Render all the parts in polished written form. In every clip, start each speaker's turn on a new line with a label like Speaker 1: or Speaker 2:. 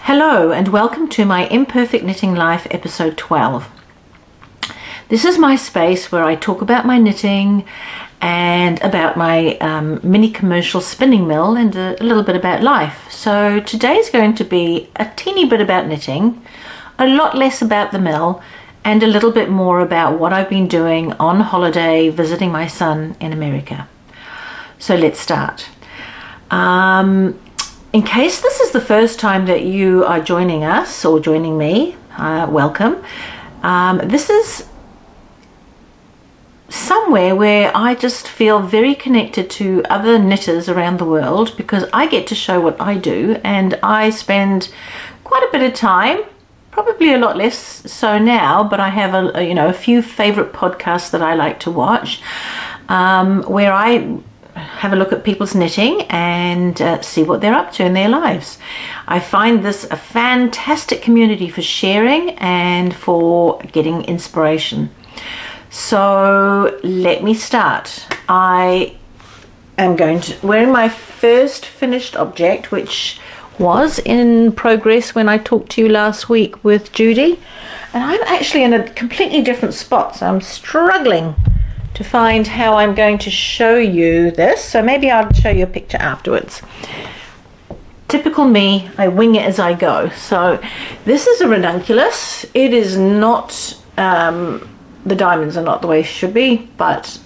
Speaker 1: Hello and welcome to my Imperfect Knitting Life episode 12. This is my space where I talk about my knitting and about my mini commercial spinning mill and a little bit about life. So today's going to be a teeny bit about knitting, a lot less about the mill, and a little bit more about what I've been doing on holiday visiting my son in America. So let's start. In case this is the first time that you are joining us or joining me, welcome. This is somewhere where I just feel very connected to other knitters around the world because I get to show what I do, and I spend quite a bit of time, probably a lot less so now, but I have a few favorite podcasts that I like to watch, where I have a look at people's knitting and see what they're up to in their lives. I find this a fantastic community for sharing and for getting inspiration. So let me start. I am wearing my first finished object, which was in progress when I talked to you last week with Judy, and I'm actually in a completely different spot, so I'm struggling to find how I'm going to show you this, so maybe I'll show you a picture afterwards. Typical me, I wing it as I go. So this is a ranunculus. It is not, the diamonds are not the way it should be, but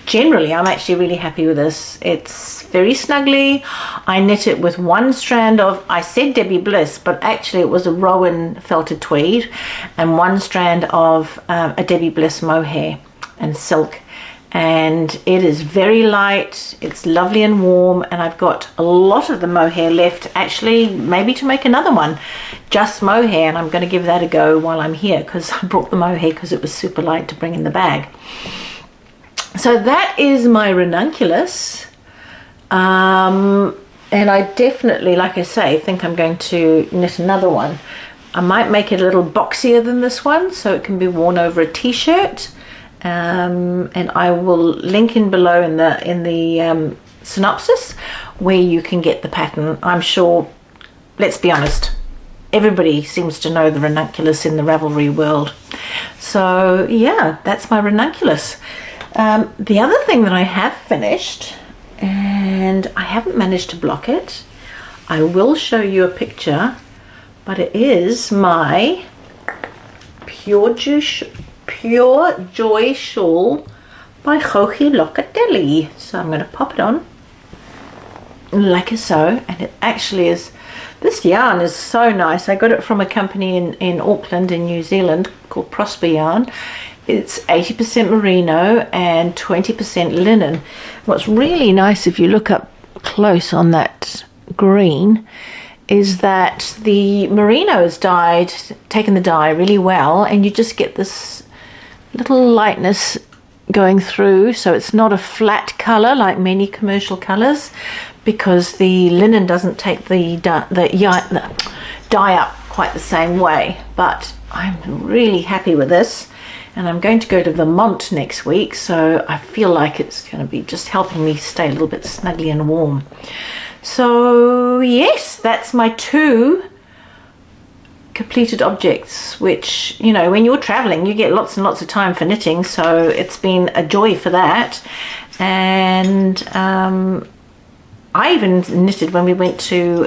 Speaker 1: generally I'm actually really happy with this. It's very snuggly. I knit it with one strand of, I said Debbie Bliss, but actually it was a Rowan felted tweed, and one strand of a Debbie Bliss mohair and silk. And it is very light, it's lovely and warm, and I've got a lot of the mohair left, actually maybe to make another one, just mohair, and I'm going to give that a go while I'm here because I brought the mohair because it was super light to bring in the bag. So that is my ranunculus, and I definitely, like I say, think I'm going to knit another one. I might make it a little boxier than this one so it can be worn over a t-shirt. And I will link in below in the synopsis where you can get the pattern. I'm sure, let's be honest, everybody seems to know the ranunculus in the Ravelry world. So yeah, that's my ranunculus. The other thing that I have finished, and I haven't managed to block it, I will show you a picture, but it is my Pure Joy Shawl by Joji Locatelli. So I'm going to pop it on like so, and it actually is, this yarn is so nice. I got it from a company in Auckland in New Zealand called Prosper Yarn. It's 80% merino and 20% linen. What's really nice, if you look up close on that green, is that the merino is dyed, taken the dye really well, and you just get this little lightness going through, so it's not a flat color like many commercial colors, because the linen doesn't take the dye up quite the same way. But I'm really happy with this, and I'm going to go to Vermont next week, so I feel like it's going to be just helping me stay a little bit snuggly and warm. So yes, that's my two completed objects, which, you know, when you're traveling you get lots and lots of time for knitting, so it's been a joy for that. And I even knitted when we went to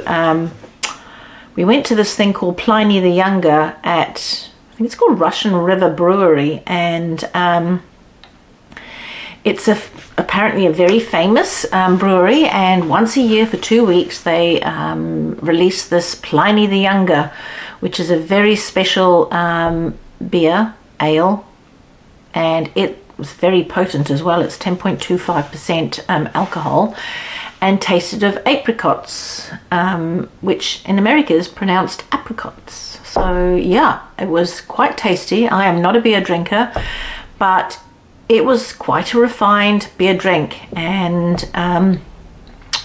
Speaker 1: this thing called Pliny the Younger at, I think it's called Russian River Brewery, and it's apparently a very famous brewery, and once a year for 2 weeks they release this Pliny the Younger, which is a very special ale, and it was very potent as well. It's 10.25% alcohol, and tasted of apricots, which in America is pronounced apricots. So yeah, it was quite tasty. I am not a beer drinker, but it was quite a refined beer drink, and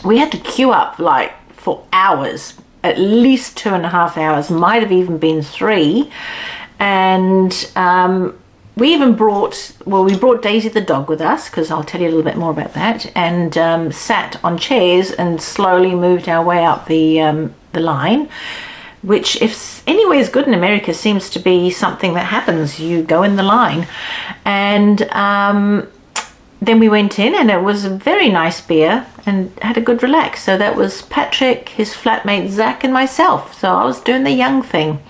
Speaker 1: we had to queue up like for hours, at least 2.5 hours, might have even been 3. And we even brought Daisy the dog with us, because I'll tell you a little bit more about that, and sat on chairs and slowly moved our way up the line. which if anywhere is good in America seems to be something that happens. You go in the line. And then we went in, and it was a very nice beer and had a good relax. So that was Patrick, his flatmate Zach, and myself. So I was doing the young thing.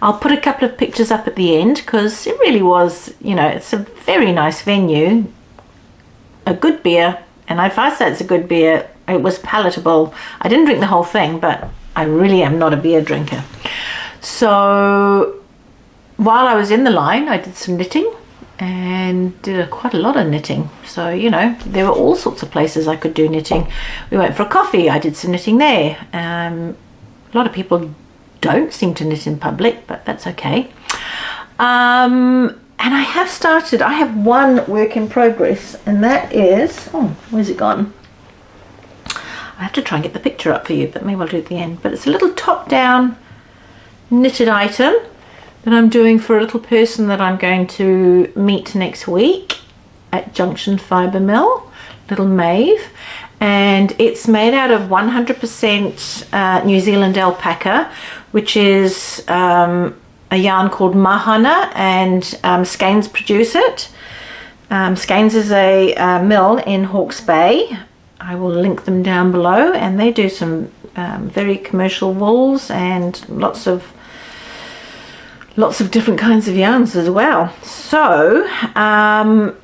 Speaker 1: I'll put a couple of pictures up at the end, because it really was, you know, it's a very nice venue, a good beer. And if I say it's a good beer, it was palatable. I didn't drink the whole thing, but I really am not a beer drinker. So while I was in the line, I did some knitting and did quite a lot of knitting. So, you know, there were all sorts of places I could do knitting. We went for a coffee, I did some knitting there. A lot of people don't seem to knit in public, but that's okay. And I have one work in progress, and that is, oh, where's it gone? I have to try and get the picture up for you, but maybe I'll do it at the end. But it's a little top-down knitted item that I'm doing for a little person that I'm going to meet next week at Junction Fibre Mill, little Maeve. And it's made out of 100% New Zealand alpaca, which is a yarn called Mahana, and Skeins produce it. Skeins is a mill in Hawke's Bay. I will link them down below, and they do some very commercial wools and lots of different kinds of yarns as well. So I've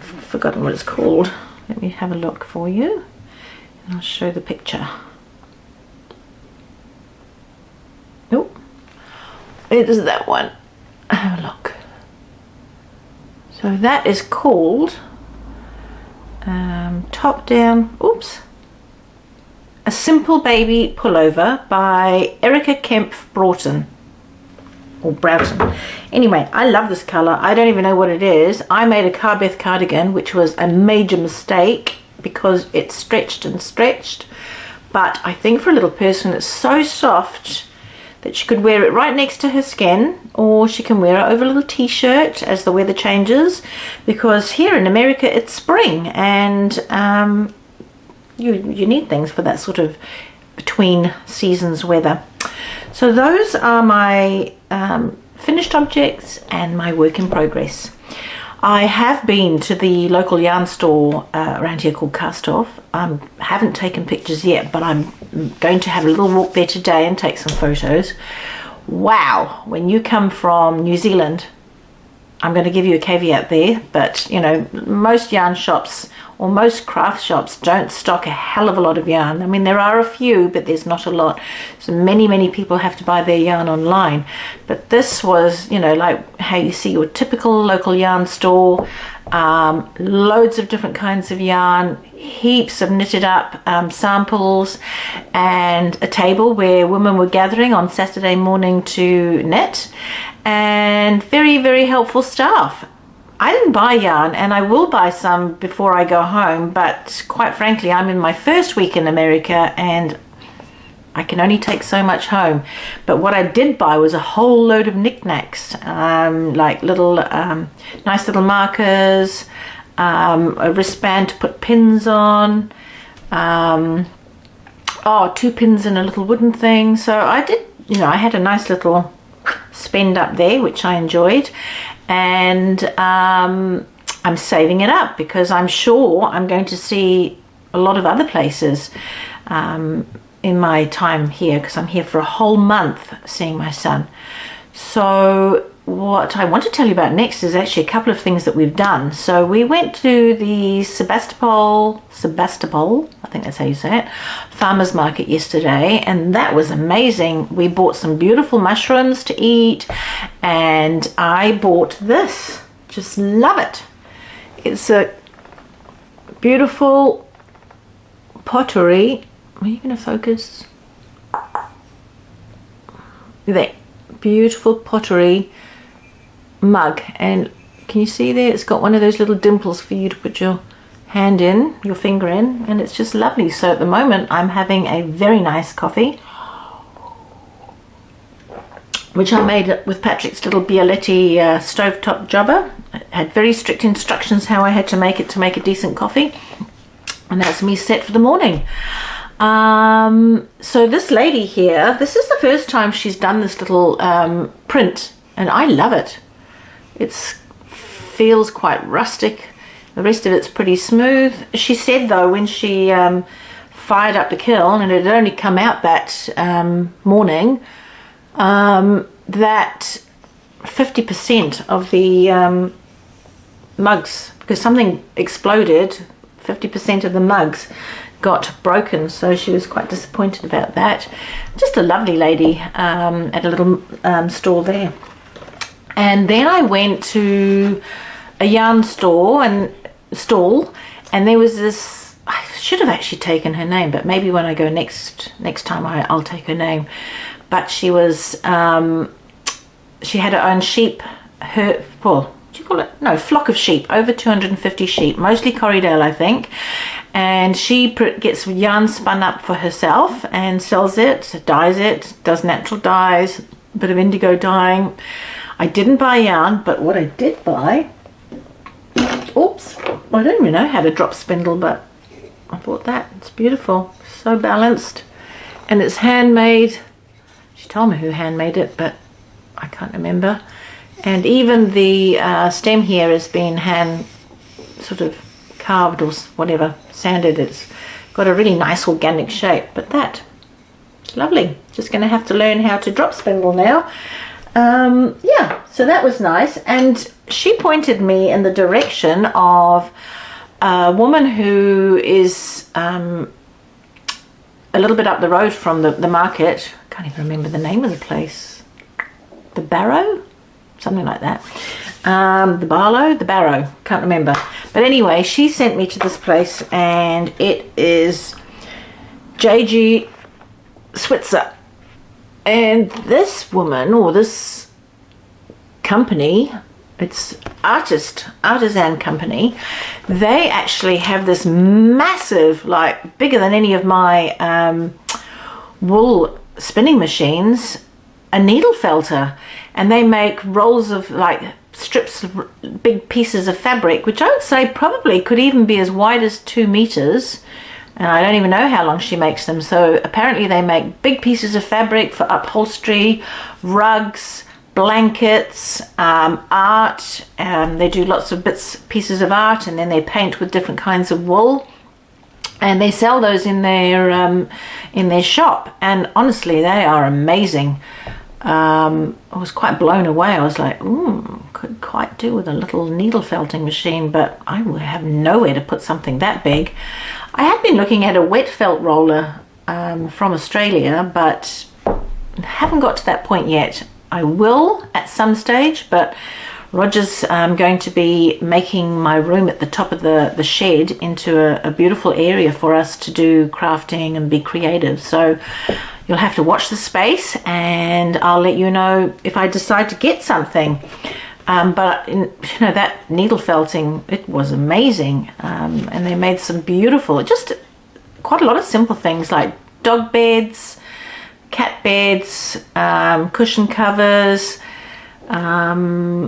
Speaker 1: forgotten what it's called. Let me have a look for you, and I'll show the picture. Oh, it is that one. Have a look. So that is called Top Down, A Simple Baby Pullover by Erica Kemp Broughton. Or Broughton. Anyway, I love this colour. I don't even know what it is. I made a Carbeth cardigan, which was a major mistake because it stretched and stretched. But I think for a little person, it's so soft that she could wear it right next to her skin, or she can wear it over a little t-shirt as the weather changes, because here in America it's spring, and you need things for that sort of between seasons weather. So those are my finished objects and my work in progress. I have been to the local yarn store around here called Cast Off. I haven't taken pictures yet, but I'm going to have a little walk there today and take some photos. Wow, when you come from New Zealand, I'm going to give you a caveat there, but you know, most yarn shops or most craft shops don't stock a hell of a lot of yarn. I mean, there are a few, but there's not a lot. So many people have to buy their yarn online. But this was, you know, like how you see your typical local yarn store. Loads of different kinds of yarn, heaps of knitted up samples, and a table where women were gathering on Saturday morning to knit, and very helpful staff. I didn't buy yarn, and I will buy some before I go home, but quite frankly, I'm in my first week in America and I can only take so much home. But what I did buy was a whole load of knickknacks, like little nice little markers, a wristband to put pins on, 2 pins in a little wooden thing. So I did, you know, I had a nice little spend up there, which I enjoyed. And I'm saving it up because I'm sure I'm going to see a lot of other places in my time here, because I'm here for a whole month seeing my son. So what I want to tell you about next is actually a couple of things that we've done. So we went to the Sebastopol, I think that's how you say it, farmers market yesterday, and that was amazing. We bought some beautiful mushrooms to eat, and I bought this. Just love it. It's a beautiful pottery. Are you going to focus? There. Beautiful pottery mug, and can you see there, it's got one of those little dimples for you to put your hand in, your finger in, and it's just lovely. So at the moment I'm having a very nice coffee, which I made with Patrick's little Bialetti stovetop jobber. It had very strict instructions how I had to make it to make a decent coffee, and that's me set for the morning. So this lady here, this is the first time she's done this little print, and I love it. It feels quite rustic. The rest of it's pretty smooth. She said though, when she fired up the kiln, and it had only come out that morning, that 50% of the mugs, because something exploded, 50% of the mugs got broken, so she was quite disappointed about that. Just a lovely lady at a little store there. And then I went to a yarn stall, and there was this, I should have actually taken her name, but maybe when I go next time I'll take her name. But she was she had her own sheep, what do you call it? No, flock of sheep, over 250 sheep, mostly Corriedale, I think. And she gets yarn spun up for herself and sells it, dyes it, does natural dyes, a bit of indigo dyeing. I didn't buy yarn, but what I did buy, oops, I don't even know how to drop spindle, but I bought that. It's beautiful, so balanced, and it's handmade. She told me who handmade it, but I can't remember. And even the stem here has been hand sort of carved or whatever, sanded. It's got a really nice organic shape, but that's lovely. Just going to have to learn how to drop spindle now. Yeah, so that was nice. And she pointed me in the direction of a woman who is a little bit up the road from the market. I can't even remember the name of the place. The Barrow? Something like that. The Barrow, can't remember. But anyway, she sent me to this place, and it is Joji Switzer. And this woman, or this company, it's Artisan company, they actually have this massive, like bigger than any of my wool spinning machines, a needle felter. And they make rolls of like strips of big pieces of fabric, which I would say probably could even be as wide as 2 meters. And I don't even know how long she makes them. So apparently they make big pieces of fabric for upholstery, rugs, blankets, art. They do lots of pieces of art, and then they paint with different kinds of wool. And they sell those in their shop. And honestly, they are amazing. I was quite blown away. I was like, could quite do with a little needle felting machine, but I would have nowhere to put something that big. I had been looking at a wet felt roller from Australia, but haven't got to that point yet. I will at some stage, but Roger's going to be making my room at the top of the shed into a beautiful area for us to do crafting and be creative. So you'll have to watch the space, and I'll let you know if I decide to get something. But that needle felting, it was amazing. And they made some beautiful, just quite a lot of simple things like dog beds, cat beds, cushion covers,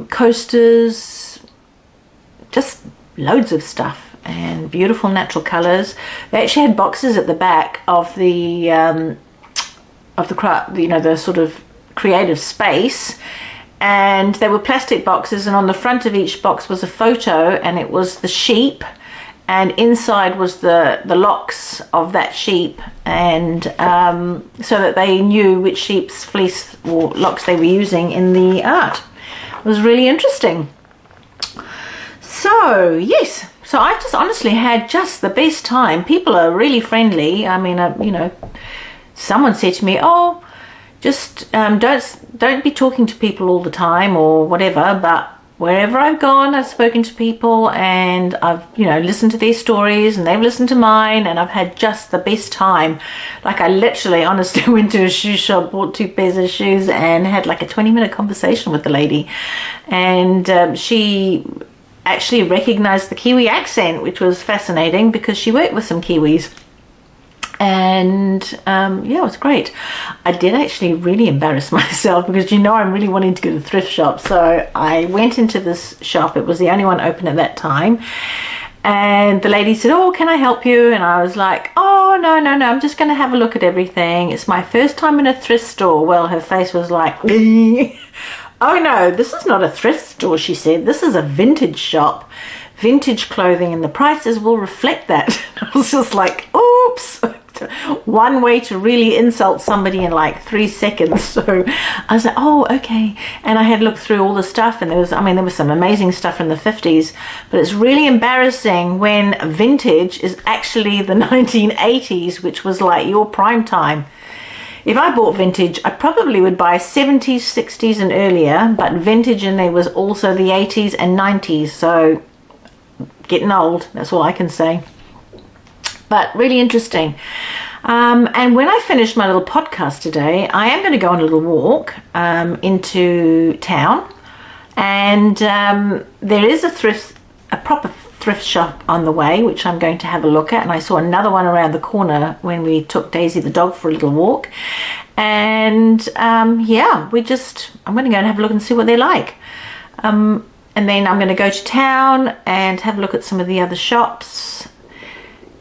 Speaker 1: coasters, just loads of stuff, and beautiful natural colors. They actually had boxes at the back of the craft, the sort of creative space, and they were plastic boxes, and on the front of each box was a photo, and it was the sheep, and inside was the locks of that sheep, and so that they knew which sheep's fleece or locks they were using in the art. It was really interesting. So yes, so I've just honestly had just the best time. People are really friendly. I mean, someone said to me, oh, just don't be talking to people all the time or whatever, but wherever I've gone, I've spoken to people, and I've listened to their stories, and they've listened to mine, and I've had just the best time. Like, I literally honestly went to a shoe shop, bought 2 pairs of shoes, and had like a 20-minute conversation with the lady, and she actually recognized the Kiwi accent, which was fascinating because she worked with some Kiwis. And yeah, it was great. I did actually really embarrass myself because I'm really wanting to go to the thrift shop. So I went into this shop. It was the only one open at that time. And the lady said, oh, can I help you? And I was like, oh, oh, no, no, no, I'm just going to have a look at everything. It's my first time in a thrift store. Well, her face was like, oh no, this is not a thrift store, she said. This is a vintage shop. Vintage clothing, and the prices will reflect that. I was just like, oops. One way to really insult somebody in like 3 seconds. So I was like, oh, okay. And I had looked through all the stuff, and there was some amazing stuff in the 50s, but it's really embarrassing when vintage is actually the 1980s, which was like your prime time. If I bought vintage, I probably would buy 70s, 60s and earlier, but vintage in there was also the 80s and 90s. So getting old, that's all I can say. But really interesting. And when I finish my little podcast today, I am going to go on a little walk into town, and there is a proper thrift shop on the way, which I'm going to have a look at. And I saw another one around the corner when we took Daisy the dog for a little walk. And yeah, I'm going to go and have a look and see what they're like. And then I'm going to go to town and have a look at some of the other shops.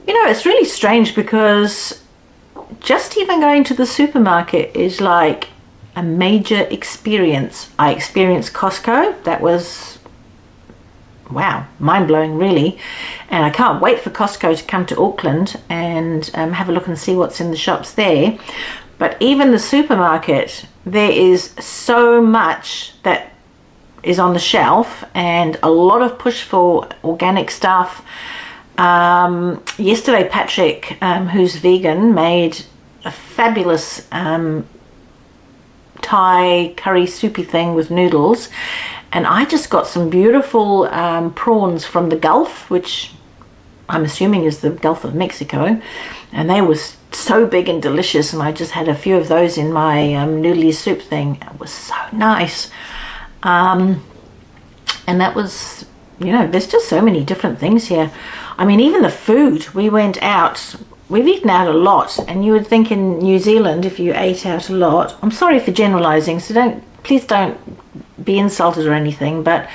Speaker 1: You know, it's really strange because just even going to the supermarket is like a major experience. I experienced Costco. That was, wow, mind-blowing really. And I can't wait for Costco to come to Auckland and have a look and see what's in the shops there. But even the supermarket, there is so much that is on the shelf, and a lot of push for organic stuff. Yesterday Patrick, who's vegan, made a fabulous Thai curry soupy thing with noodles, and I just got some beautiful prawns from the Gulf, which I'm assuming is the Gulf of Mexico, and they were so big and delicious, and I just had a few of those in my noodly soup thing. It was so nice. And that was, you know, there's just so many different things here. I mean, even the food, we went out, we've eaten out a lot, and you would think in New Zealand, if you ate out a lot, I'm sorry for generalizing, so please don't be insulted or anything, but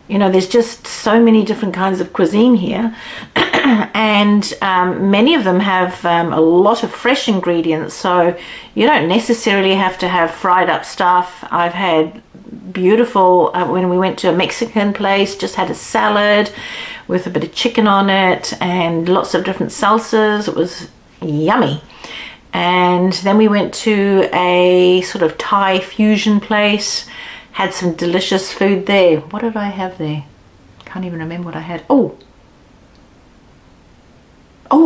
Speaker 1: you know, there's just so many different kinds of cuisine here. And many of them have a lot of fresh ingredients, so you don't necessarily have to have fried up stuff. I've had beautiful, when we went to a Mexican place, just had a salad with a bit of chicken on it and lots of different salsas. It was yummy. And then we went to a sort of Thai fusion place, had some delicious food there. What did I have there? Can't even remember what I had. Oh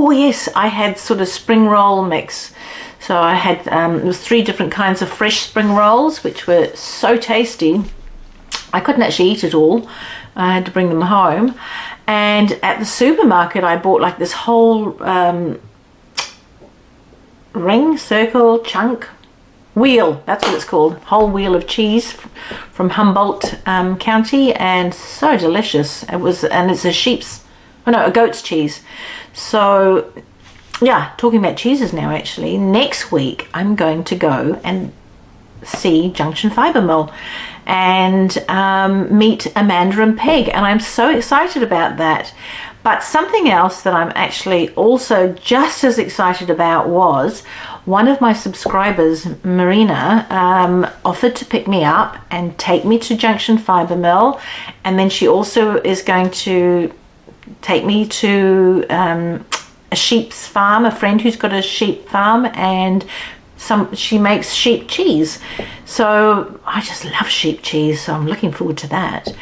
Speaker 1: yes, I had sort of spring roll mix. So I had, it was 3 different kinds of fresh spring rolls, which were so tasty. I couldn't actually eat it all. I had to bring them home. And at the supermarket, I bought like this whole ring, circle, chunk, wheel, that's what it's called, whole wheel of cheese from Humboldt County, and so delicious. It was, and it's a goat's cheese. So yeah, talking about cheeses now, actually, next week I'm going to go and see Junction Fibre Mill and meet Amanda and Peg, and I'm so excited about that. But something else that I'm actually also just as excited about was one of my subscribers, Marina, offered to pick me up and take me to Junction Fibre Mill, and then she also is going to take me to a sheep's farm, a friend who's got a sheep farm, and she makes sheep cheese. So I just love sheep cheese, so I'm looking forward to that.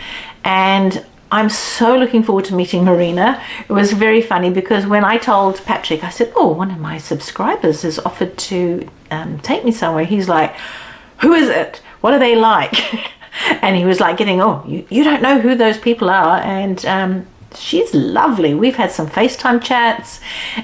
Speaker 1: And I'm so looking forward to meeting Marina. It was very funny because when I told Patrick, I said, oh, one of my subscribers has offered to take me somewhere. He's like, who is it? What are they like? And he was like getting, oh, you don't know who those people are. And she's lovely. We've had some FaceTime chats,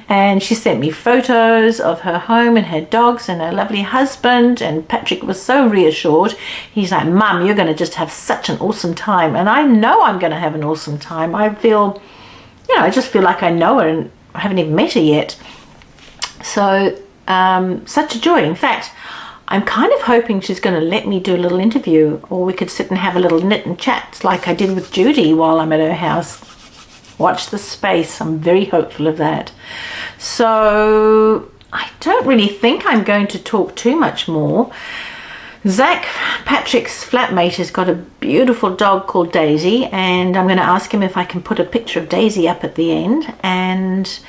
Speaker 1: and she sent me photos of her home and her dogs and her lovely husband, and Patrick was so reassured. He's like, Mum, you're going to just have such an awesome time. And I know I'm going to have an awesome time. I feel, you know, I just feel like I know her and I haven't even met her yet. So such a joy. In fact, I'm kind of hoping she's going to let me do a little interview, or we could sit and have a little knit and chat like I did with Judy while I'm at her house. Watch the space. I'm very hopeful of that. So I don't really think I'm going to talk too much more. Zach, Patrick's flatmate, has got a beautiful dog called Daisy, and I'm going to ask him if I can put a picture of Daisy up at the end, and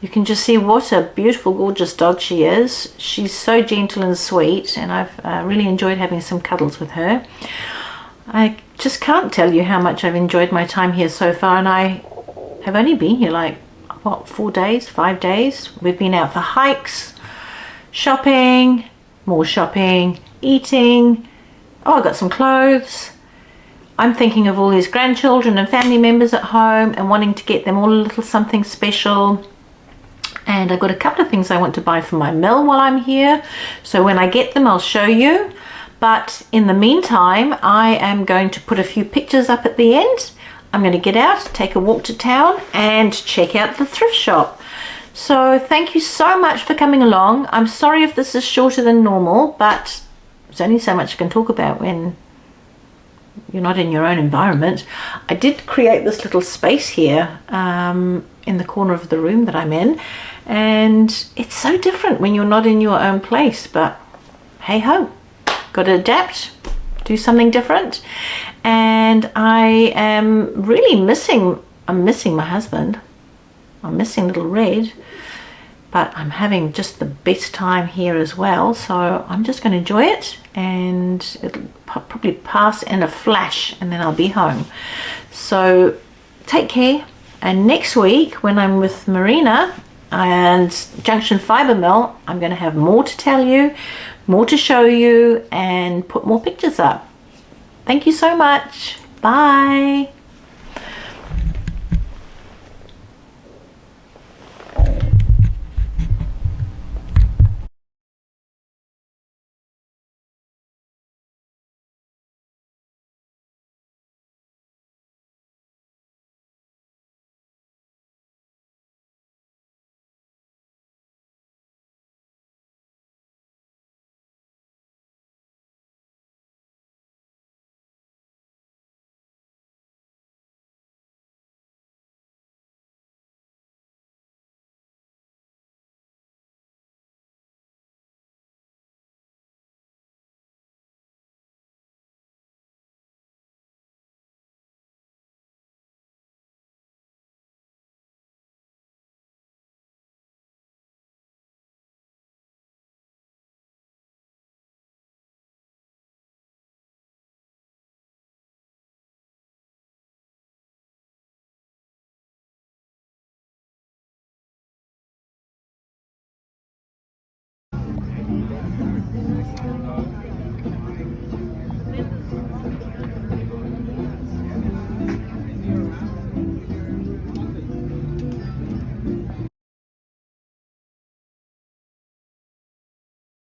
Speaker 1: you can just see what a beautiful, gorgeous dog she is. She's so gentle and sweet, and I've really enjoyed having some cuddles with her. I just can't tell you how much I've enjoyed my time here so far, and I have only been here like, what, 4 days, 5 days? We've been out for hikes, shopping, more shopping, eating. Oh, I got some clothes. I'm thinking of all these grandchildren and family members at home and wanting to get them all a little something special. And I've got a couple of things I want to buy for my mill while I'm here. So when I get them, I'll show you. But in the meantime, I am going to put a few pictures up at the end. I'm going to get out, take a walk to town, and check out the thrift shop. So thank you so much for coming along. I'm sorry if this is shorter than normal, but there's only so much I can talk about when you're not in your own environment. I did create this little space here in the corner of the room that I'm in, and it's so different when you're not in your own place, but hey ho, got to adapt, do something different. And I am really missing my husband. I'm missing little Red, but I'm having just the best time here as well, so I'm just going to enjoy it, and it'll probably pass in a flash and then I'll be home. So take care, and next week when I'm with Marina and Junction Fibre Mill, I'm going to have more to tell you, more to show you, and put more pictures up. Thank you so much. Bye.